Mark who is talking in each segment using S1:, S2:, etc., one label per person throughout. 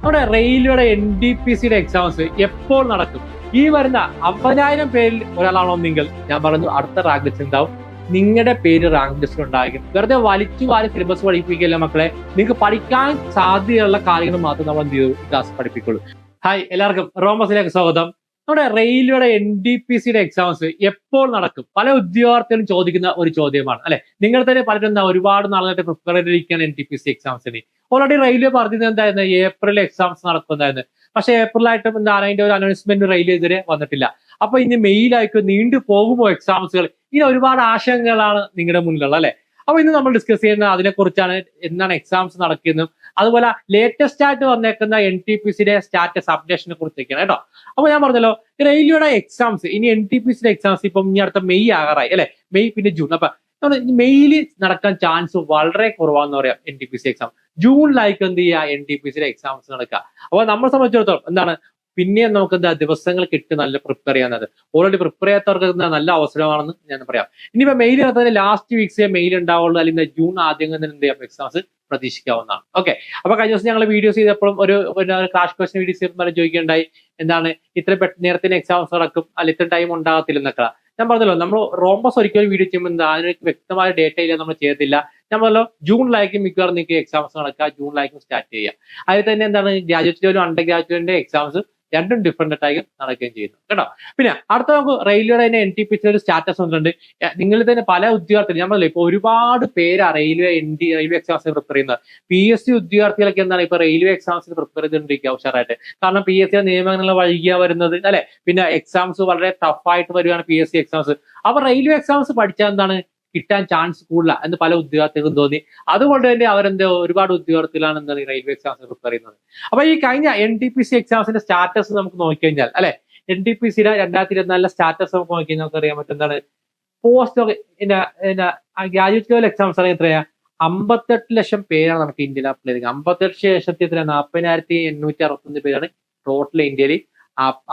S1: നമ്മുടെ റെയിൽവേയുടെ NTPC exams എപ്പോൾ നടക്കും? ഈ വരുന്ന 50,000 പേരിൽ ഒരാളാണോ നിങ്ങൾ? ഞാൻ പറഞ്ഞു അടുത്ത റാങ്ക് ലിസ്റ്റ് ഉണ്ടാവും. നിങ്ങളുടെ പേര് റാങ്ക് ലിസ്റ്റിൽ ഉണ്ടാകും. വെറുതെ വലിച്ചു വാരി സിലബസ് പഠിപ്പിക്കില്ല മക്കളെ. നിങ്ങൾക്ക് പഠിക്കാൻ സാധ്യതയുള്ള കാര്യങ്ങൾ മാത്രം നമ്മൾ എന്ത് ചെയ്തു ക്ലാസ് പഠിപ്പിക്കുള്ളൂ. ഹായ്, എല്ലാവർക്കും റോമസിലേക്ക് സ്വാഗതം. നമ്മുടെ റെയിൽവേയുടെ NTPC എക്സാംസ് എപ്പോൾ നടക്കും? പല ഉദ്യോഗാർത്ഥികളും ചോദിക്കുന്ന ഒരു ചോദ്യമാണ് അല്ലെ. നിങ്ങൾ തന്നെ പലരും ഒരുപാട് നാളായിട്ട് പ്രിപ്പയർ ചെയ്തിരിക്കുകയാണ് NTPC എക്സാംസിന്. ഓൾറെഡി റെയിൽവേ പറഞ്ഞത് എന്തായിരുന്നു, ഏപ്രിൽ എക്സാംസ് നടക്കുന്നതായിരുന്നു. പക്ഷെ ഏപ്രിലായിട്ടും എന്താണ് അതിന്റെ ഒരു അനൗൺസ്മെന്റ് റെയിൽവേ ഇതുവരെ വന്നിട്ടില്ല. അപ്പൊ ഇനി മെയിലായിരിക്കും നീണ്ടു പോകുമോ എക്സാംസുകൾ? ഇനി ഒരുപാട് ആശങ്കകളാണ് നിങ്ങളുടെ മുന്നിലുള്ളത് അല്ലെ. അപ്പൊ ഇന്ന് നമ്മൾ ഡിസ്കസ് ചെയ്യുന്ന അതിനെക്കുറിച്ചാണ്, എന്താണ് എക്സാംസ് നടക്കുന്നതും അതുപോലെ ലേറ്റസ്റ്റ് ആയിട്ട് വന്നേക്കുന്ന NTPC സ്റ്റാറ്റസ് അപ്ഡേഷനെ കുറിച്ചൊക്കെയാണ് കേട്ടോ. അപ്പൊ ഞാൻ പറഞ്ഞല്ലോ, റെയിൽവേയുടെ എക്സാംസ് ഇനി NTPC എക്സാംസ് ഇപ്പം ഇനി അടുത്ത മെയ് ആകാറായി അല്ലെ. മെയ് പിന്നെ ജൂൺ. അപ്പൊ മെയ്യിൽ നടക്കാൻ ചാൻസ് വളരെ കുറവാന്ന് പറയാം NTPC എക്സാം. ജൂണിലായിരിക്കും എന്ത് ചെയ്യുക NTPC എക്സാംസ് നടക്കുക. അപ്പൊ നമ്മളെ സംബന്ധിച്ചിടത്തോളം എന്താണ്, പിന്നെ നമുക്ക് എന്താ ദിവസങ്ങൾ കിട്ടി നല്ല പ്രിപ്പയർ ചെയ്യാന്നത്. ഓൾറെഡി പ്രിപ്പയർ ചെയ്യാത്തവർക്ക് നല്ല അവസരമാണെന്ന് ഞാൻ പറയാം. ഇനിയിപ്പോ മെയിൽ തന്നെ ലാസ്റ്റ് വീക്സേ മെയിൽ ഉണ്ടാവുള്ളൂ, അല്ലെങ്കിൽ ജൂൺ ആദ്യം തന്നെ എന്ത് ചെയ്യാം എക്സാംസ് പ്രതീക്ഷിക്കാവുന്നതാണ്. ഓക്കെ. അപ്പൊ കഴിഞ്ഞ ദിവസം ഞങ്ങൾ വീഡിയോസ് ചെയ്തപ്പോഴും ഒരു ക്രാഷ് ക്വസ്റ്റ്യൻ വീഡിയോസ് ചെയ്തപ്പോൾ ചോദിക്കുകയുണ്ടായി, എന്താണ് ഇത്ര നേരത്തിന് എക്സാംസ് നടക്കും അല്ല ഇത്ര ടൈം ഉണ്ടാകത്തില്ല എന്നൊക്കെ. ഞാൻ പറഞ്ഞല്ലോ, നമ്മൾ റോംബസ് ഒരിക്കലും വീഡിയോ ചെയ്യുമ്പോൾ എന്താ അതിന് വ്യക്തമായ ഡേറ്റ ഇല്ല, നമ്മൾ ചെയ്യത്തില്ല. ഞാൻ പറഞ്ഞല്ലോ, ജൂണിലായിരിക്കും മിക്കവാറും നിങ്ങൾക്ക് എക്സാംസ് നടക്കുക, ജൂണിലായിരിക്കും സ്റ്റാർട്ട് ചെയ്യുക. അതിൽ തന്നെ എന്താണ് ഗ്രാജുവേറ്റ് ലെവലും അണ്ടർ ഗ്രാജുവേറ്റിന്റെ എക്സാംസ് രണ്ടും ഡിഫറെന്റ് ആയി നടക്കുകയും ചെയ്യുന്നു കേട്ടോ. പിന്നെ അടുത്ത നമുക്ക് റെയിൽവേയുടെ തന്നെ NTPC സ്റ്റാറ്റസ് വന്നിട്ടുണ്ട്. നിങ്ങൾ തന്നെ പല ഉദ്യോഗാർത്ഥികൾ, ഞാൻ പറഞ്ഞില്ല ഇപ്പൊ ഒരുപാട് പേരാ റെയിൽവേ എക്സാംസിന് പ്രിപ്പയർ ചെയ്യുന്നത്. PSC ഉദ്യോഗാർത്ഥികളൊക്കെ എന്താണ് ഇപ്പൊ റെയിൽവേ എക്സാംസിന് പ്രിപ്പയർ ചെയ്തുകൊണ്ടിരിക്കുക ഉഷാറായിട്ട്. കാരണം PSC നിയമങ്ങൾ വൈകിയാ വരുന്നത് അല്ലെ. പിന്നെ എക്സാംസ് വളരെ ടഫായിട്ട് വരുവാണ് PSC എക്സാംസ്. അപ്പൊ റെയിൽവേ എക്സാംസ് പഠിച്ചാൽ എന്താണ് കിട്ടാൻ ചാൻസ് കൂടുതല എന്ന് പല ഉദ്യോഗാർത്ഥികൾക്കും തോന്നി. അതുകൊണ്ട് തന്നെ അവരെന്താ ഒരുപാട് ഉദ്യോഗാർത്ഥികളാണ് എന്താണ് റെയിൽവേ എക്സാംസിന് പ്രിപ്പയർ ചെയ്യുന്നത്. അപ്പൊ ഈ കഴിഞ്ഞ NTPC എക്സാംസിന്റെ സ്റ്റാറ്റസ് നമുക്ക് നോക്കിക്കഴിഞ്ഞാൽ അല്ലെ, NTPC 2024 സ്റ്റാറ്റസ് നമുക്ക് നോക്കിക്കഴിഞ്ഞാൽ നമുക്ക് അറിയാൻ പറ്റും എന്താണ്, പോസ്റ്റ് ഗ്രാജുവേറ്റ് ലെവൽ എക്സാംസ് ആണെങ്കിൽ എത്രയാ 58 ലക്ഷം പേരാണ് നമുക്ക് ഇന്ത്യയിൽ അപ്ലൈ ചെയ്തത്. 58,000 എത്ര 40,861 പേരാണ് ടോട്ടൽ ഇന്ത്യയിൽ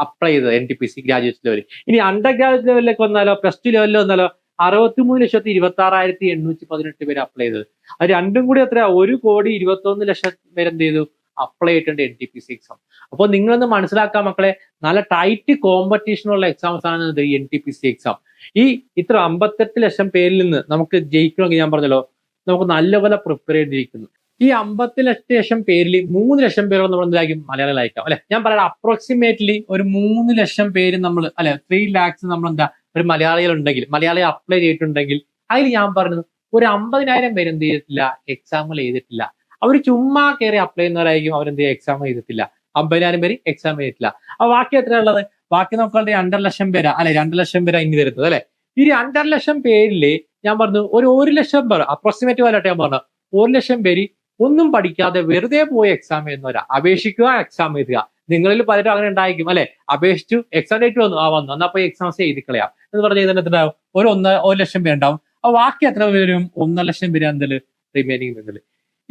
S1: അപ്ലൈ ചെയ്തത് NTPC ഗ്രാജുവേറ്റ് ലെവൽ. ഇനി അണ്ടർ ഗ്രാജുവേറ്റ് ലെവലിലേക്ക് വന്നാലോ, +2 ലെവലിൽ വന്നാലോ 63,26,818 പേര് അപ്ലൈ ചെയ്തത്. അത് രണ്ടും കൂടി എത്ര 1,21,00,000 പേര് എന്ത് ചെയ്തു അപ്ലൈ ചെയ്തിട്ടുണ്ട് NTPC എക്സാം. അപ്പോൾ നിങ്ങളൊന്ന് മനസ്സിലാക്കാൻ മക്കളെ, നല്ല ടൈറ്റ് കോമ്പറ്റീഷനുള്ള എക്സാംസ് ആണ് ഈ NTPC എക്സാം. ഈ ഇത്ര 58 ലക്ഷം പേരിൽ നിന്ന് നമുക്ക് ജയിക്കണമെങ്കിൽ ഞാൻ പറഞ്ഞല്ലോ, നമുക്ക് നല്ലപോലെ പ്രിപ്പയർ ചെയ്തിരിക്കുന്നു. ഈ 50 ലക്ഷം പേരിൽ 3 ലക്ഷം പേരോട് നമ്മൾ എന്തായിരിക്കും മലയാളികളായിരിക്കാം അല്ലെ. ഞാൻ പറയാം, അപ്രോക്സിമേറ്റ്ലി ഒരു 3 ലക്ഷം പേര് നമ്മൾ അല്ലെ 3 lakhs നമ്മൾ എന്താ ഒരു മലയാളികൾ ഉണ്ടെങ്കിൽ, മലയാളി അപ്ലൈ ചെയ്തിട്ടുണ്ടെങ്കിൽ അതിൽ ഞാൻ പറഞ്ഞത് ഒരു 50,000 പേര് എന്ത് ചെയ്തിട്ടില്ല, എക്സാമ്പിൾ ചെയ്തിട്ടില്ല. അവർ ചുമ്മാ കയറി അപ്ലൈ ചെയ്യുന്നവരായിരിക്കും, അവരെന്ത് ചെയ്യുക എക്സാം ചെയ്തിട്ടില്ല. 50,000 പേര് എക്സാം ചെയ്തിട്ടില്ല. അപ്പൊ ബാക്കി എത്ര ഉള്ളത്? ബാക്കി നമുക്ക് 2 ലക്ഷം പേരാ അല്ലെ, 2 ലക്ഷം പേരാ ഇനി വരുന്നത് അല്ലെ. ഈ 2 ലക്ഷം പേരില് ഞാൻ പറഞ്ഞു ഒരു 1 ലക്ഷം പേർ അപ്രോക്സിമേറ്റ് പോലാട്ടെ ഞാൻ പറഞ്ഞു, 1 ലക്ഷം പേര് ഒന്നും പഠിക്കാതെ വെറുതെ പോയി എക്സാം ചെയ്യുന്നവരാ. അപേക്ഷിക്കുക, എക്സാം എഴുതുക. നിങ്ങളിൽ പലരും അങ്ങനെ ഉണ്ടായിരിക്കും അല്ലെ. അപേക്ഷിച്ചു, എക്സാം ഡേറ്റ് വന്നു, എന്നാ പോയി എക്സാംസ് എഴുതി കളയാം എന്ന് പറഞ്ഞ ഇതിനകത്തുണ്ടാവും ഒരു 1 ലക്ഷം പേരുണ്ടാവും. അപ്പൊ ബാക്കി എത്ര പേരും 1 ലക്ഷം പേര് എന്തെങ്കിലും റിമൈനിങ് നിന്നിൽ.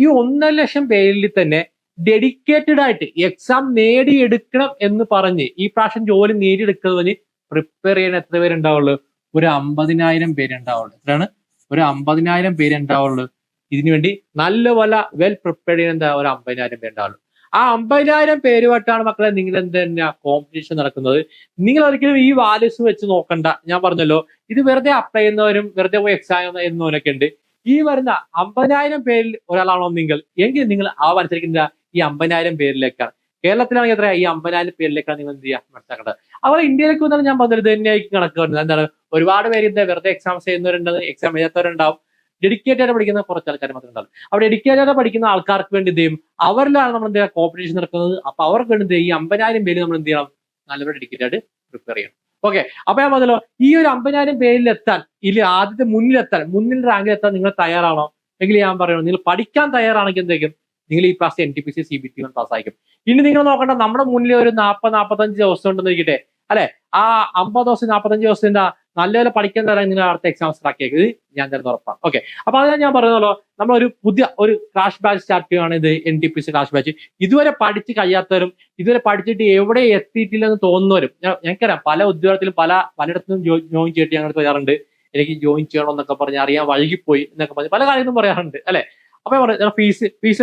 S1: ഈ 1 ലക്ഷം പേരിൽ തന്നെ ഡെഡിക്കേറ്റഡ് ആയിട്ട് എക്സാം നേടിയെടുക്കണം എന്ന് പറഞ്ഞ് ഈ പ്രാവശ്യം ജോലി നേടിയെടുക്കുന്നതിന് പ്രിപ്പയർ ചെയ്യാൻ എത്ര പേരുണ്ടാവുള്ളൂ? ഒരു 50,000 പേരുണ്ടാവുള്ളൂ. എത്രയാണ്? ഒരു 50,000 പേരുണ്ടാവുള്ളൂ. ഇതിനുവേണ്ടി നല്ലപോലെ വെൽ പ്രിപ്പയർഡ് ചെയ്യുന്ന എന്താ ഒരു 50,000 പേരുണ്ടാവുള്ളൂ. ആ 50,000 പേരുമായിട്ടാണ് മക്കളെ നിങ്ങൾ എന്തെന്നാ കോമ്പറ്റീഷൻ നടക്കുന്നത്. നിങ്ങൾ ഒരിക്കലും ഈ വാല്യൂസ് വെച്ച് നോക്കണ്ട. ഞാൻ പറഞ്ഞല്ലോ, ഇത് വെറുതെ അപ്ലൈ ചെയ്യുന്നവരും വെറുതെ പോയി എക്സാം ചെയ്യുന്നവരൊക്കെ ഉണ്ട്. ഈ വരുന്ന 50,000 പേരിൽ ഒരാളാണോ നിങ്ങൾ എങ്കിൽ നിങ്ങൾ ആ മനസ്സിലാക്കുന്ന ഈ 50,000 പേരിലേക്കാണ്. കേരളത്തിലാണെങ്കിൽ എത്ര ഈ 50,000 പേരിലേക്കാണ് നിങ്ങൾ എന്ത് ചെയ്യുക മനസ്സിലാക്കേണ്ടത്. അവർ ഇന്ത്യയിലേക്ക് വന്നാലും ഞാൻ പറഞ്ഞത് തന്നെയായിരിക്കും കണക്ക് വരുന്നത്. എന്താണ്, ഒരുപാട് പേര് എന്താ വെറുതെ എക്സാംസ് ചെയ്യുന്നവരുണ്ട്, എക്സാം എഴുതാത്തവരുണ്ടാവും. ഡെഡിക്കേറ്റഡ് ആയിട്ട് പഠിക്കുന്ന കുറച്ച് ആൾക്കാർ മാത്രമേ ഉണ്ടാവും. അവിടെ ഡെഡിക്കേറ്റഡ് ആയിട്ട് പഠിക്കുന്ന ആൾക്കാർക്ക് വേണ്ടി എന്ത് ചെയ്യും, അവരിലാണ് നമ്മൾ എന്ത് ചെയ്യുക കോമ്പറ്റീഷൻ നടക്കുന്നത്. അപ്പൊ അവർക്ക് വേണ്ടി ഈ 50,000 പേര് നമ്മൾ എന്ത് ചെയ്യണം, നല്ലപോലെ ഡെഡിക്കേറ്റഡ് ആയിട്ട് പ്രിപ്പയർ ചെയ്യണം. ഓക്കെ. അപ്പൊ ഞാൻ പറഞ്ഞല്ലോ, ഈ ഒരു 50,000 പേരിൽ എത്താൻ, ഇതിൽ ആദ്യത്തെ മുന്നിൽ റാങ്കിൽ എത്താൻ നിങ്ങൾ തയ്യാറാണോ എങ്കിൽ ഞാൻ പറയണം, നിങ്ങൾ പഠിക്കാൻ തയ്യാറാണെങ്കിൽ എന്തെങ്കിലും നിങ്ങൾ ഈ പ്രാവശ്യം NTPC CBT പാസ്സായിരിക്കും. ഇനി നിങ്ങൾ നോക്കണ്ട, നമ്മുടെ മുന്നിൽ ഒരു 40-45 ദിവസം ഉണ്ടെന്ന് ഇരിക്കട്ടെ അല്ലെ. ആ 50 ദിവസം 45 ദിവസം എന്താ നല്ലപോലെ പഠിക്കാൻ തരാൻ നിങ്ങൾ അടുത്ത എക്സാം സ്റ്റാർട്ട് ചെയ്ത് ഞാൻ തരുന്ന ഉറപ്പാണ്. ഓക്കെ. അപ്പൊ അത് ഞാൻ പറഞ്ഞല്ലോ, നമ്മൾ ഒരു പുതിയ ഒരു ക്രാഷ് ബാച്ച് സ്റ്റാർട്ട് ചെയ്യുകയാണ്. ഇത് NTPC ക്രാഷ് ബാച്ച്. ഇതുവരെ പഠിച്ച് കഴിയാത്തവരും ഇതുവരെ പഠിച്ചിട്ട് എവിടെ എത്തിയിട്ടില്ലെന്ന് തോന്നുന്നവരും, ഞങ്ങൾക്കറിയാം പല ഉദ്യോഗത്തിലും പലയിടത്തും ജോയിൻ ചെയ്തിട്ട് ഞങ്ങൾ പറയാറുണ്ട്, എനിക്ക് ജോയിൻ ചെയ്യണം എന്നൊക്കെ പറഞ്ഞ് അറിയാൻ വൈകിപ്പോയി എന്നൊക്കെ പറഞ്ഞ് പല കാര്യങ്ങളും പറയാറുണ്ട് അല്ലെ. അപ്പൊ പറയാം ഫീസ്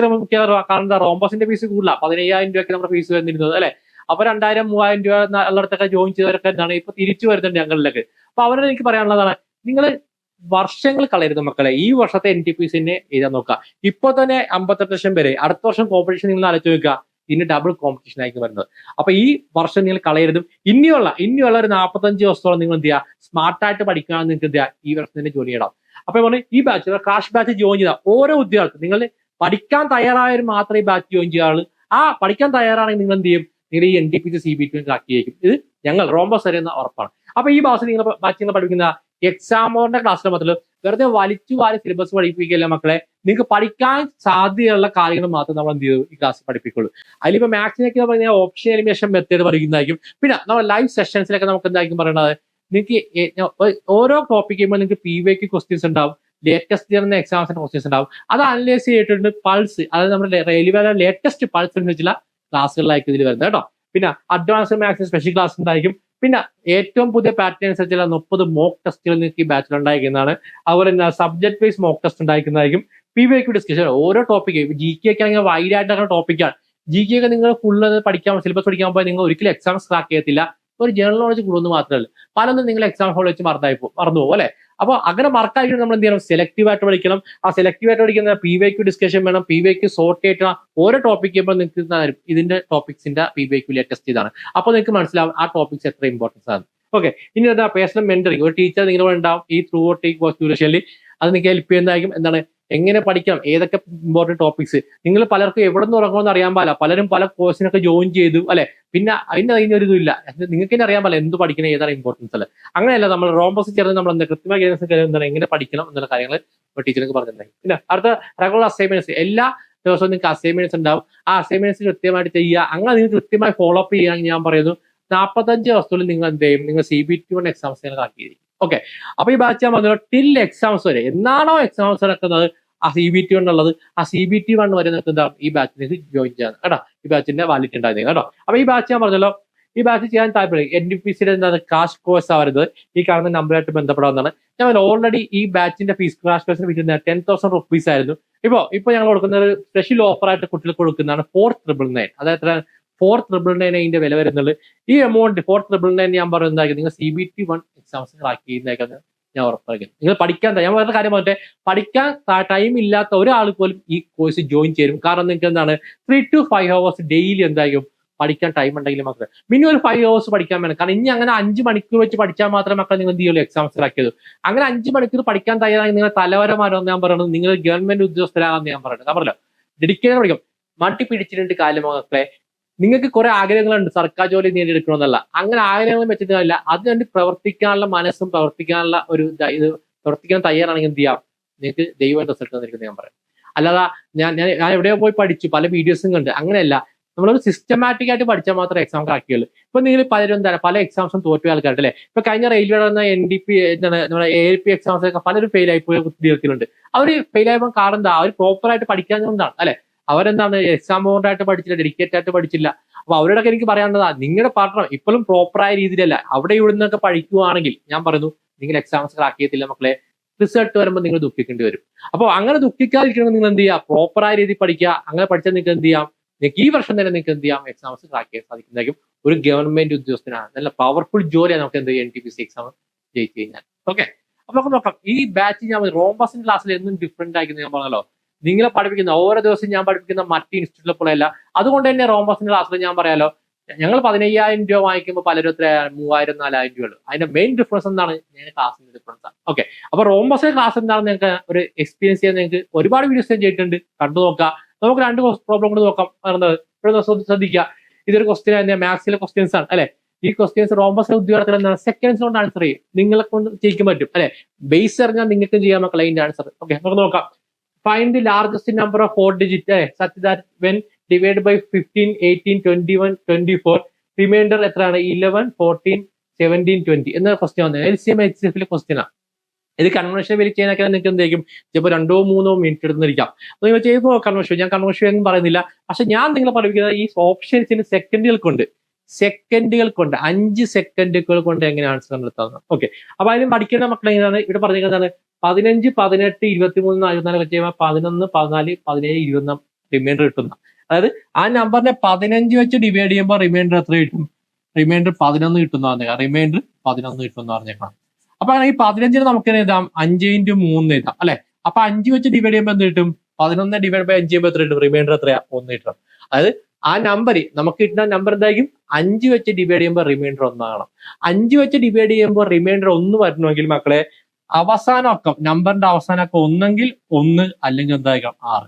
S1: കാരണം റോംബസിന്റെ ഫീസ് കൂടുതല 15,000 രൂപയ്ക്ക് നമ്മുടെ ഫീസ് വന്നിരുന്നത് അല്ലെ. അപ്പൊ 2,000-3,000 രൂപ ഉള്ളിടത്തൊക്കെ ജോയിൻ ചെയ്തവരൊക്കെ എന്താണ് ഇപ്പൊ തിരിച്ചു വരുന്നുണ്ട് ഞങ്ങളിലേക്ക്. അപ്പൊ അവരോട് എനിക്ക് പറയാനുള്ളതാണ്, നിങ്ങൾ വർഷങ്ങൾ കളയരുത് മക്കളെ. ഈ വർഷത്തെ NTPCനെ എഴുതാൻ നോക്കുക. ഇപ്പൊ തന്നെ 58 ലക്ഷം പേര്, അടുത്ത വർഷം കോമ്പറ്റീഷൻ നിങ്ങൾ ആലോചിച്ച് നോക്കുക, ഇതിന് ഡബിൾ കോമ്പറ്റീഷൻ ആയിരിക്കും വരുന്നത്. അപ്പൊ ഈ വർഷം നിങ്ങൾ കളയരുതും. ഇനിയുള്ള ഒരു 45 ദിവസത്തോളം നിങ്ങൾ എന്ത് ചെയ്യുക, സ്മാർട്ടായിട്ട് പഠിക്കുകയാണെന്ന് നിങ്ങൾക്ക് എന്ത് ചെയ്യുക, ഈ വർഷം തന്നെ ജോലി ചെയ്യണം. അപ്പൊ പറഞ്ഞു ഈ ബാച്ച് ക്രാഷ് ബാച്ച് ജോയിൻ ചെയ്ത ഓരോ ഉദ്യോഗാർത്ഥി, നിങ്ങൾ പഠിക്കാൻ തയ്യാറായവർ മാത്രമേ ഈ ബാച്ച് ജോയിൻ ചെയ്യാവുള്ളൂ. ആ പഠിക്കാൻ തയ്യാറാണെങ്കിൽ നിങ്ങൾ എന്ത് ചെയ്യും, നിങ്ങൾ ഈ NTPC CBT ക്രാക്ക് ചെയ്യും. ഇത് ഞങ്ങൾ റോംബസ് തരുന്ന ഉറപ്പാണ്. അപ്പൊ ഈ ബാച്ച് നിങ്ങൾ പഠിക്കുന്ന എക്സാമോറിന്റെ ക്ലാസ്സിലെ മാത്രമല്ല, വെറുതെ വലിച്ചു വാരി സിലബസ് പഠിപ്പിക്കില്ല മക്കളെ. നിങ്ങൾക്ക് പഠിക്കാൻ സാധ്യതയുള്ള കാര്യങ്ങൾ മാത്രം നമ്മൾ എന്ത് ചെയ്തു ഈ ക്ലാസ് പഠിപ്പിക്കുള്ളൂ. അതിലിപ്പോ മാത്സിനൊക്കെ പറഞ്ഞാൽ ഓപ്ഷൻ എലിമിനേഷൻ മെത്തേഡ് പഠിക്കുന്നതായിരിക്കും. പിന്നെ നമ്മൾ ലൈവ് സെഷൻസിലൊക്കെ നമുക്ക് എന്തായിരിക്കും പറയണത്, നിങ്ങൾക്ക് ഓരോ ടോപ്പിക് ചെയ്യുമ്പോൾ നിങ്ങൾക്ക് PYQ ക്വസ്റ്റ്യൻസ് ഉണ്ടാവും, ലേറ്റസ്റ്റ് ചെയ്യുന്ന എക്സാംസിന്റെ ക്വസ്റ്റ്യൻസ് ഉണ്ടാവും. അത് അനലൈസ് ചെയ്തിട്ടുണ്ട് പൾസ്, അതായത് നമ്മുടെ റെയിൽവേയുടെ ലേറ്റസ്റ്റ് പൾസ് അനുസരിച്ചുള്ള ക്ലാസ്സുകളായിരിക്കും ഇതിൽ വരുന്നത് കേട്ടോ. പിന്നെ അഡ്വാൻസ്ഡ് മാത്സിന് സ്പെഷ്യൽ ക്ലാസ് ഉണ്ടായിരിക്കും. പിന്നെ ഏറ്റവും പുതിയ പാറ്റേൺ അനുസരിച്ചുള്ള 30 മോക്ക് ടെസ്റ്റുകൾ നിങ്ങൾക്ക് ഈ ബാച്ചിൽ ഉണ്ടായിരിക്കുന്നതാണ്. അതുപോലെ തന്നെ സബ്ജക്ട് വൈസ് മോക്ക് ടെസ്റ്റ് ഉണ്ടായിരിക്കുന്നതായിരിക്കും. PYQ ഡിസ്കഷൻ ഓരോ ടോപ്പിക്ക്, GK ഒക്കെ ആണെങ്കിൽ വൈഡ് ആയിട്ടുള്ള ടോപ്പിക്കാണ്. GK ഒക്കെ നിങ്ങൾ ഫുള്ള് പഠിക്കാൻ സിലബസ് പഠിക്കാൻ പോയി നിങ്ങൾ ഒരിക്കലും എക്സാംസ് ക്രാക്ക് ചെയ്യത്തില്ല. ഒരു ജനറൽ നോളജ് കൂടുന്നത് മാത്രമല്ല, പലതും നിങ്ങൾ എക്സാം ഹോളിൽ വെച്ച് മറന്നു പോകും അല്ലെ. അപ്പോൾ അങ്ങനെ മറക്കായിട്ട് നമ്മൾ എന്ത് ചെയ്യണം, സെലക്റ്റീവ് ആയിട്ട് പഠിക്കണം. ആ സെലക്റ്റീവ് ആയിട്ട് പഠിക്കുന്ന PYQ ഡിസ്കഷൻ വേണം, PYQ സോർട്ട് ചെയ്തിട്ട് ഓരോ ടോപ്പിക് ചെയ്യുമ്പോൾ നിങ്ങൾക്ക് ഇതിന്റെ ടോപ്പിക്സിന്റെ PYQ ലേറ്റസ്റ്റ് ചെയ്താണ്. അപ്പോൾ നിങ്ങൾക്ക് മനസ്സിലാവും ആ ടോപ്പിക്സ് എത്ര ഇമ്പോർട്ടൻസ് ആണ്. ഓക്കെ, ഇനി എന്താ പേഴ്സണൽ മെന്ററിങ്, ഒരു ടീച്ചർ നിങ്ങളുടെ ഉണ്ടാവും ഈ ത്രൂ ഔട്ട് ഈ കോഴ്സ് ഡ്യൂറേഷനിൽ. അത് നിങ്ങൾക്ക് ഹെൽപ്പ് ചെയ്യുന്നതായിരിക്കും. എന്താണ്, എങ്ങനെ പഠിക്കണം, ഏതൊക്കെ ഇമ്പോർട്ടൻറ്റ് ടോപ്പിക്സ്. നിങ്ങൾ പലർക്കും എവിടെ നിന്ന് ഉറങ്ങുമെന്ന് അറിയാൻ പാടില്ല. പലരും പല കോഴ്സിനൊക്കെ ജോയിൻ ചെയ്തു അല്ലെ, പിന്നെ അതിനൊരു ഇതുമില്ല. നിങ്ങൾക്ക് തന്നെ അറിയാൻ പാടില്ല എന്ത് പഠിക്കണം, ഏതാണ് ഇമ്പോർട്ടൻസ് അല്ലെ. അങ്ങനെയല്ല, നമ്മൾ റോംബസ് ചേർന്ന് നമ്മൾ എന്താ കൃത്യമായി എന്താണ് എങ്ങനെ പഠിക്കണം എന്നുള്ള കാര്യങ്ങൾ ടീച്ചർക്ക് പറഞ്ഞിട്ടുണ്ടായി. പിന്നെ അടുത്ത റെഗുലർ അസൈൻമെന്റ്സ്, എല്ലാ ദിവസവും നിങ്ങൾക്ക് അസൈൻമെന്റ്സ് ഉണ്ടാവും. ആ അസൈൻമെന്റ്സ് കൃത്യമായിട്ട് ചെയ്യുക. അങ്ങനെ നിങ്ങൾ കൃത്യമായി ഫോളോ അപ്പ് ചെയ്യുകയാണെങ്കിൽ ഞാൻ പറയുന്നു 45 ദിവസത്തിൽ നിങ്ങൾ എന്ത് ചെയ്യും, നിങ്ങൾ CBT1 എക്സാംസ് ആക്കിയിരിക്കും. ഓക്കെ, അപ്പൊ ഈ ബാച്ച് ഞാൻ പറഞ്ഞു ടിൽ എക്സാംസ് വരെ, എന്നാണോ എക്സാംസ് നടക്കുന്നത് ആ CBT1 ഉള്ളത്, ആ CBT1 വരെ നിങ്ങൾക്ക് എന്താണ് ഈ ബാച്ചിലേക്ക് ജോയിൻ ചെയ്യാൻ കേട്ടോ. ഈ ബാച്ചിന്റെ വാലിറ്റി ഉണ്ടായിരുന്നു കേട്ടോ. അപ്പൊ ഈ ബാച്ച് ഞാൻ പറഞ്ഞല്ലോ, ഈ ബാച്ച് ചെയ്യാൻ താല്പര്യം NTPCയുടെ എന്താണ് ക്രാഷ് കോഴ്സ് ആവരുത്, ഈ കാണുന്ന നമ്പറായിട്ട് ബന്ധപ്പെടാവുന്നതാണ്. ഞാൻ ഓൾറെഡി ഈ ബാച്ചിന്റെ ഫീസ് ക്രാഷ് കോഴ്സിന് വിൽക്കുന്നത് 10,000 റുപ്പീസ് ആയിരുന്നു. ഇപ്പൊ ഞങ്ങൾ കൊടുക്കുന്ന ഒരു സ്പെഷ്യൽ ഓഫർ ആയിട്ട് കുട്ടികൾക്ക് കൊടുക്കുന്നതാണ് 4,999. അതായത് 4,999 അതിന്റെ വില വരുന്നുള്ളൂ. ഈ എമൗണ്ട് 4,999 ഞാൻ പറയുന്നതായിരിക്കും നിങ്ങൾ CBT1 എക്സാംസ് ആക്കി ചെയ്യുന്നതായിരിക്കും ഞാൻ ഉറപ്പായിരിക്കും. നിങ്ങൾ പഠിക്കാൻ, ഞാൻ പറഞ്ഞ കാര്യം പറഞ്ഞിട്ട്, പഠിക്കാൻ ടൈം ഇല്ലാത്ത ഒരാൾ പോലും ഈ കോഴ്സ് ജോയിൻ ചെയ്യും. കാരണം നിങ്ങൾക്ക് എന്താണ് 3 to 5 hours ഡെയിലി എന്തായിരിക്കും പഠിക്കാൻ ടൈം ഉണ്ടെങ്കിൽ മാത്രമേ, മിനിമം ഒരു 5 hours പഠിക്കാൻ വേണം. കാരണം ഇനി അങ്ങനെ 5 മണിക്കൂർ വെച്ച് പഠിച്ചാൽ മാത്രമേ മക്കളെ നിങ്ങൾ എന്ത് ചെയ്യുള്ളൂ, എക്സാംസ് ആക്കിയത്. അങ്ങനെ 5 മണിക്കൂർ പഠിക്കാൻ തയ്യാറായി നിങ്ങൾ തലവരമാരെന്ന് ഞാൻ പറയുന്നത്, നിങ്ങൾ ഗവൺമെന്റ് ഉദ്യോഗസ്ഥരാണെന്ന് ഞാൻ പറയുന്നത്. ഞാൻ പറഞ്ഞല്ലോ, ഡെഡിക്കേറ്റഡ് പഠിക്കും. മട്ടി പിടിച്ചിട്ടുണ്ട് കാലം മക്കളെ. നിങ്ങൾക്ക് കുറെ ആഗ്രഹങ്ങളുണ്ട് സർക്കാർ ജോലി നേടിയെടുക്കണമെന്നല്ല, അങ്ങനെ ആഗ്രഹങ്ങൾ വെച്ചിട്ട് കാര്യമില്ല. അതിനുവേണ്ടി പ്രവർത്തിക്കാനുള്ള മനസ്സും പ്രവർത്തിക്കാനുള്ള ഒരു ഇത് പ്രവർത്തിക്കാൻ തയ്യാറാണെങ്കിൽ എന്ത് ചെയ്യാം, നിങ്ങൾക്ക് ദൈവം റിസൾട്ട് തന്നിരിക്കുന്നത് ഞാൻ പറയാം. അല്ലാതെ ഞാൻ എവിടെയോ പോയി പഠിച്ചു, പല വീഡിയോസും കണ്ട്, അങ്ങനെയല്ല. നമ്മളൊരു സിസ്റ്റമാറ്റിക് ആയിട്ട് പഠിച്ചാൽ മാത്രമേ എക്സാം ക്രാക്കുള്ളൂ. ഇപ്പൊ നിങ്ങൾ പലരും പല എക്സാംസും തോറ്റ ആൾക്കാരുണ്ട് അല്ലെ. ഇപ്പൊ കഴിഞ്ഞ റെയിൽവേയുടെ NDP നമ്മുടെ ALP എക്സാംസ് ഒക്കെ പലരും ഫെയിൽ ആയി പോയ വിദ്യാർത്ഥികളുണ്ട്. അവർ ഫെയിൽ ആയപ്പോൾ കാരണം എന്താ, അവർ പ്രോപ്പറായിട്ട് പഠിക്കാത്തതുകൊണ്ടാണ് അല്ലെ. അവരെന്താണ് എക്സാം ബോർഡായിട്ട് പഠിച്ചില്ല, ഡെഡിക്കേറ്റ് ആയിട്ട് പഠിച്ചില്ല. അപ്പൊ അവരോടൊക്കെ എനിക്ക് പറയാനുള്ളതാ, നിങ്ങളുടെ പഠനം ഇപ്പോഴും പ്രോപ്പറായ രീതിയിലല്ല, അവിടെ ഇവിടെ നിന്നൊക്കെ പഠിക്കുവാണെങ്കിൽ ഞാൻ പറയുന്നു നിങ്ങൾ എക്സാംസ് ക്രാക്ക് ചെയ്യത്തില്ല മക്കളെ. റിസൾട്ട് വരുമ്പോൾ നിങ്ങൾ ദുഃഖിക്കേണ്ടി വരും. അപ്പോൾ അങ്ങനെ ദുഃഖിക്കാതിരിക്കണം, നിങ്ങൾ എന്ത് ചെയ്യുക, പ്രോപ്പറായ രീതിയിൽ പഠിക്കുക. അങ്ങനെ പഠിച്ചാൽ നിങ്ങൾക്ക് എന്ത് ചെയ്യാം, നിങ്ങൾക്ക് ഈ വർഷം തന്നെ നിങ്ങൾക്ക് എന്ത് ചെയ്യാം, എക്സാംസ് ക്രാക്ക് ചെയ്യാൻ സാധിക്കുന്നതായിരിക്കും. ഒരു ഗവൺമെന്റ് ഉദ്യോഗസ്ഥനാണ്, നല്ല പവർഫുൾ ജോലിയാണ് നമുക്ക് എന്ത് NTPC എക്സാം ജയിച്ചു കഴിഞ്ഞാൽ. ഓക്കെ, അപ്പൊ നമുക്ക് നോക്കാം. ഈ ബാച്ച് ഞാൻ റോംബസിന്റെ ക്ലാസ്സിൽ എന്നും ഡിഫറെന്റ് ആയിരിക്കും ഞാൻ പറഞ്ഞല്ലോ. നിങ്ങളെ പഠിപ്പിക്കുന്ന ഓരോ ദിവസവും ഞാൻ പഠിപ്പിക്കുന്ന മറ്റ് ഇൻസ്റ്റിറ്റ്യൂട്ടിലെ പോലെയല്ല. അതുകൊണ്ട് തന്നെ റോംബസിന്റെ ക്ലാസ്സിൽ ഞാൻ പറയാലോ, ഞങ്ങൾ 15,000 രൂപ വാങ്ങിക്കുമ്പോൾ പലരും 3,000 4,000 രൂപ. അതിന്റെ മെയിൻ ഡിഫറൻസ് എന്താണ്, ഞാൻ ക്ലാസ്സിന്റെ ഡിഫറൻസ് ആണ്. ഓക്കെ, അപ്പൊ റോംബസിന്റെ ക്ലാസ് എന്താണ് നിങ്ങൾക്ക് ഒരു എക്സ്പീരിയൻസ് ചെയ്യാൻ നിങ്ങൾക്ക് ഒരുപാട് വീഡിയോസ് ഞാൻ ചെയ്തിട്ടുണ്ട്, കണ്ടു നോക്കാം. നമുക്ക് 2 പ്രോബ്ലം കൊണ്ട് നോക്കാം. ശ്രദ്ധിക്കുക, ഇതൊരു ക്വസ്റ്റ്യൻ തന്നെ, മാത്സിലെ ക്വസ്റ്റ്യൻസ് ആണ് അല്ലെ. ഈ ക്വസ്റ്റ്യൻസ് റോംബസിലെ ഉദ്യോഗത്തിൽ എന്താണ് സെക്കൻഡ്സ് കൊണ്ട് ആൻസർ ചെയ്യും, നിങ്ങളെ കൊണ്ട് ചെയ്യിക്കാൻ പറ്റും അല്ലെ. ബേസ് അറിഞ്ഞാൽ നിങ്ങൾക്ക് ചെയ്യാൻ മക്കളെ അതിന്റെ ആൻസർ. ഓക്കെ, നമുക്ക് നോക്കാം. Find the largest number of 4 digits such that when divided by 15, 18, 21, 24, remainder എത്രയാണ് 11, 14, 17, 20 എന്ന ക്വസ്റ്റ്യൻ വന്നത്. LCM HCF ക്വസ്റ്റ്യൻ ആണ്. ഇത് കൺവെൻഷൻ വെരി ചെയ്യാനൊക്കെ നിങ്ങൾക്ക് എന്തായിരിക്കും, ചിലപ്പോൾ 2-3 മിനിറ്റ് എടുത്തിരിക്കാം. അപ്പോൾ നിങ്ങൾ ചെയ്യുമ്പോൾ കൺവെൻഷൻ, ഞാൻ കൺവെൻഷൻ എന്ന് പറയുന്നില്ല. പക്ഷെ ഞാൻ നിങ്ങളെ പഠിപ്പിക്കുന്നത് ഈ ഓപ്ഷൻസിന് സെക്കൻഡുകൾക്കുണ്ട്. സെക്കൻഡുകൾ കൊണ്ട് 5 സെക്കൻഡുകൾ കൊണ്ട് എങ്ങനെ ആൻസർ കണ്ടെത്താവുന്നത്. ഓക്കെ, അപ്പൊ അതിന് പഠിക്കേണ്ട മക്കൾ എങ്ങനെയാണ് ഇവിടെ പറഞ്ഞിരിക്കുന്നത്? 15, 18, 23, 44 ഒക്കെ ചെയ്യുമ്പോൾ 11, 14, 17, 20 റിമൈൻഡർ കിട്ടുന്ന. അതായത് ആ നമ്പറിനെ 15 വെച്ച് ഡിവൈഡ് ചെയ്യുമ്പോൾ റിമൈൻഡർ എത്ര കിട്ടും? റിമൈൻഡർ 11 കിട്ടുന്ന പറഞ്ഞേക്കാം. റിമൈൻഡർ 11 കിട്ടുമെന്ന് പറഞ്ഞേക്കാം. അപ്പൊ ഈ 15 നമുക്ക് എഴുതാം 5 × 3 എഴുതാം അല്ലെ. അപ്പൊ 5 വെച്ച് ഡിവൈഡ് ചെയ്യുമ്പോൾ എന്ത് കിട്ടും? 11 ഡിവൈഡ് ബൈ 5 ചെയ്യുമ്പോൾ എത്ര കിട്ടും? റിമൈൻഡർ എത്രയാ? 1 കിട്ടും. അതായത് ആ നമ്പർ നമുക്ക് കിട്ടുന്ന നമ്പർ എന്തായിരിക്കും? 5 വെച്ച് ഡിവൈഡ് ചെയ്യുമ്പോൾ റിമൈൻഡർ 1 ആകണം. 5 വെച്ച് ഡിവൈഡ് ചെയ്യുമ്പോൾ റിമൈൻഡർ 1 വരണമെങ്കിൽ മക്കളെ അവസാന അക്കം, നമ്പറിന്റെ അവസാന അക്കം ഒന്നെങ്കിൽ 1 അല്ലെങ്കിൽ എന്തായിരിക്കണം 6.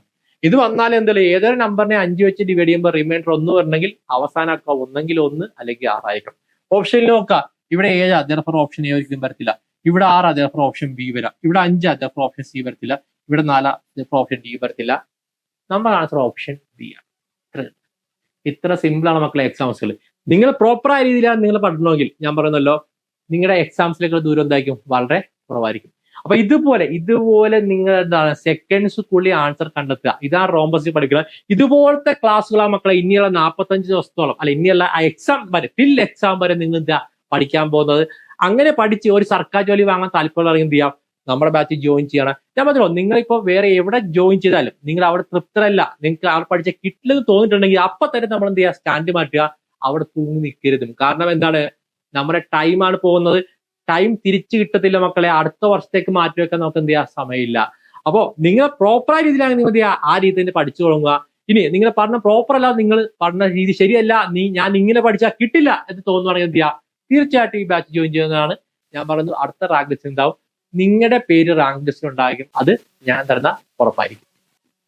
S1: ഇത് വന്നാൽ എന്തല്ലേ, ഏതൊരു നമ്പറിനെ 5 വെച്ച് ഡിവൈഡ് ചെയ്യുമ്പോൾ റിമൈൻഡർ 1 വരണമെങ്കിൽ അവസാന അക്കം ഒന്നെങ്കിൽ 1 അല്ലെങ്കിൽ 6 ആയിരിക്കണം. ഓപ്ഷനിൽ നോക്കാം, ഇവിടെ 7 അതേഫോർ ഓപ്ഷൻ എ ഒരിക്കലും വരത്തില്ല. ഇവിടെ 6 അതേഫോർ ഓപ്ഷൻ ബി വരാം. ഇവിടെ 5 അതേഫോർ ഓപ്ഷൻ സി വരത്തില്ല. ഇവിടെ 4 അതേഫോർ ഓപ്ഷൻ ഡി വരത്തില്ല. നമ്മുടെ ആൻസർ ഓപ്ഷൻ ബി ആണ്. ഇത്ര സിമ്പിൾ ആണ് മക്കളെ എക്സാംസുകൾ. നിങ്ങൾ പ്രോപ്പറായ രീതിയിലാണ് നിങ്ങൾ പഠനമെങ്കിൽ ഞാൻ പറയുന്നല്ലോ, നിങ്ങളുടെ എക്സാംസിലേക്കുള്ള ദൂരം എന്തായിരിക്കും? വളരെ കുറവായിരിക്കും. അപ്പൊ ഇതുപോലെ നിങ്ങൾ എന്താണ് സെക്കൻഡ്സുക്കുള്ളിൽ ആൻസർ കണ്ടെത്തുക. ഇതാണ് റോംബസിൽ പഠിക്കുന്നത്. ഇതുപോലത്തെ ക്ലാസ്സുകളാണ് മക്കളെ ഇനിയുള്ള 45 ദിവസത്തോളം അല്ല ഇനിയുള്ള എക്സാം വരെ, ടിൽ എക്സാം വരെ നിങ്ങൾ എന്താ പഠിക്കാൻ പോകുന്നത്. അങ്ങനെ പഠിച്ച് ഒരു സർക്കാർ ജോലി വാങ്ങാൻ താല്പര്യമുള്ള എന്ത് ചെയ്യാം? നമ്മുടെ ബാച്ചിൽ ജോയിൻ ചെയ്യണം. ഞാൻ പറഞ്ഞോ, നിങ്ങളിപ്പോ വേറെ എവിടെ ജോയിൻ ചെയ്താലും നിങ്ങൾ അവിടെ തൃപ്തരല്ല, നിങ്ങൾക്ക് അവിടെ പഠിച്ച കിട്ടില്ലെന്ന് തോന്നിയിട്ടുണ്ടെങ്കിൽ അപ്പൊ തന്നെ നമ്മൾ എന്ത് ചെയ്യുക? സ്റ്റാൻഡ് മാറ്റുക. അവിടെ തൂങ്ങി നിൽക്കരുതും. കാരണം എന്താണ്, നമ്മുടെ ടൈമാണ് പോകുന്നത്. ടൈം തിരിച്ചു കിട്ടത്തില്ല മക്കളെ. അടുത്ത വർഷത്തേക്ക് മാറ്റിവെക്കാൻ നമുക്ക് എന്ത് ചെയ്യാൻ സമയമില്ല. അപ്പോ നിങ്ങൾ പ്രോപ്പറായ രീതിയിലാണ് നിങ്ങൾ എന്ത് ചെയ്യുക? ആ രീതി തന്നെ പഠിച്ചു തുടങ്ങുക. ഇനി നിങ്ങൾ പഠനം പ്രോപ്പർ അല്ല, നിങ്ങൾ പഠന രീതി ശരിയല്ല, ഞാൻ ഇങ്ങനെ പഠിച്ചാൽ കിട്ടില്ല എന്ന് തോന്നുവാണെങ്കിൽ എന്ത് ചെയ്യുക? തീർച്ചയായിട്ടും ഈ ബാച്ച് ജോയിൻ ചെയ്യുന്നതാണ്. ഞാൻ പറയുന്നത് അടുത്ത റാങ്ക് ലിസ്റ്റ് ഉണ്ടാവും, നിങ്ങളുടെ പേര് റാങ്ക് ലിസ്റ്റിൽ ഉണ്ടായിരിക്കും. അത് ഞാൻ തരുന്ന ഉറപ്പായിരിക്കും.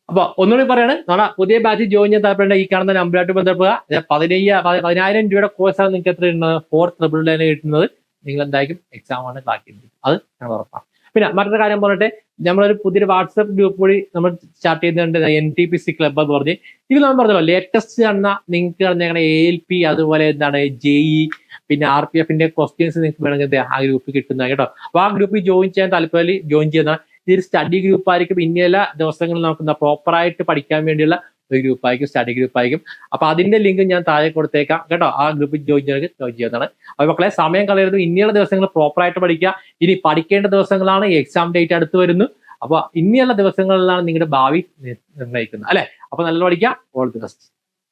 S1: അപ്പൊ ഒന്നുകൂടി പറയാണ്, നമ്മുടെ പുതിയ ബാച്ച് ജോയിൻ ചെയ്യാൻ താല്പര്യം ഈ കാണുന്ന നമ്പറായിട്ട് ബന്ധപ്പെടുക. 10,000 രൂപയുടെ കോഴ്സാണ് നിങ്ങൾക്ക് എത്ര കിട്ടുന്നത്? 4,999 കിട്ടുന്നത്. നിങ്ങൾ എന്തായിരിക്കും എക്സാമാണ് ക്ലാസ് ചെയ്യുന്നത്. അത് ഞങ്ങൾ ഉറപ്പാണ്. പിന്നെ മറ്റൊരു കാര്യം പറഞ്ഞിട്ട്, നമ്മളൊരു പുതിയൊരു വാട്സപ്പ് ഗ്രൂപ്പ് കൂടി നമ്മൾ സ്റ്റാർട്ട് ചെയ്യുന്നുണ്ട്, NTPC ക്ലബ് എന്ന് പറഞ്ഞ്. ഇത് നമ്മൾ പറഞ്ഞല്ലോ, ലേറ്റസ്റ്റ് കാണുന്ന നിങ്ങൾക്ക് പറഞ്ഞ ALP അതുപോലെ എന്താണ് JE പിന്നെ RPFന്റെ ക്വസ്റ്റ്യൻസ് നിങ്ങൾക്ക് വേണമെങ്കിൽ ആ ഗ്രൂപ്പിൽ കിട്ടുന്ന കേട്ടോ. അപ്പൊ ആ ഗ്രൂപ്പിൽ ജോയിൻ ചെയ്യാൻ താല്പര്യം ജോയിൻ ചെയ്യുന്ന ഇതൊരു സ്റ്റഡി ഗ്രൂപ്പ് ആയിരിക്കും. ഇനിയുള്ള ദിവസങ്ങളിൽ നമുക്ക് പ്രോപ്പറായിട്ട് പഠിക്കാൻ വേണ്ടിയുള്ള ഒരു ഗ്രൂപ്പ് ആയിരിക്കും, സ്റ്റഡി ഗ്രൂപ്പ് ആയിരിക്കും. അപ്പൊ അതിന്റെ ലിങ്ക് ഞാൻ താഴെ കൊടുത്തേക്കാം കേട്ടോ. ആ ഗ്രൂപ്പിൽ ജോയിൻ ചെയ്യുന്നതാണ്. അപ്പൊ മക്കളെ സമയം കളയരുത്. ഇനിയുള്ള ദിവസങ്ങൾ പ്രോപ്പറായിട്ട് പഠിക്കുക. ഇനി പഠിക്കേണ്ട ദിവസങ്ങളാണ്, എക്സാം ഡേറ്റ് അടുത്ത് വരുന്നു. അപ്പൊ ഇനിയുള്ള ദിവസങ്ങളിലാണ് നിങ്ങളുടെ ഭാവി നിർണ്ണയിക്കുന്നത് അല്ലെ. അപ്പൊ നല്ല പഠിക്കുക. All the best.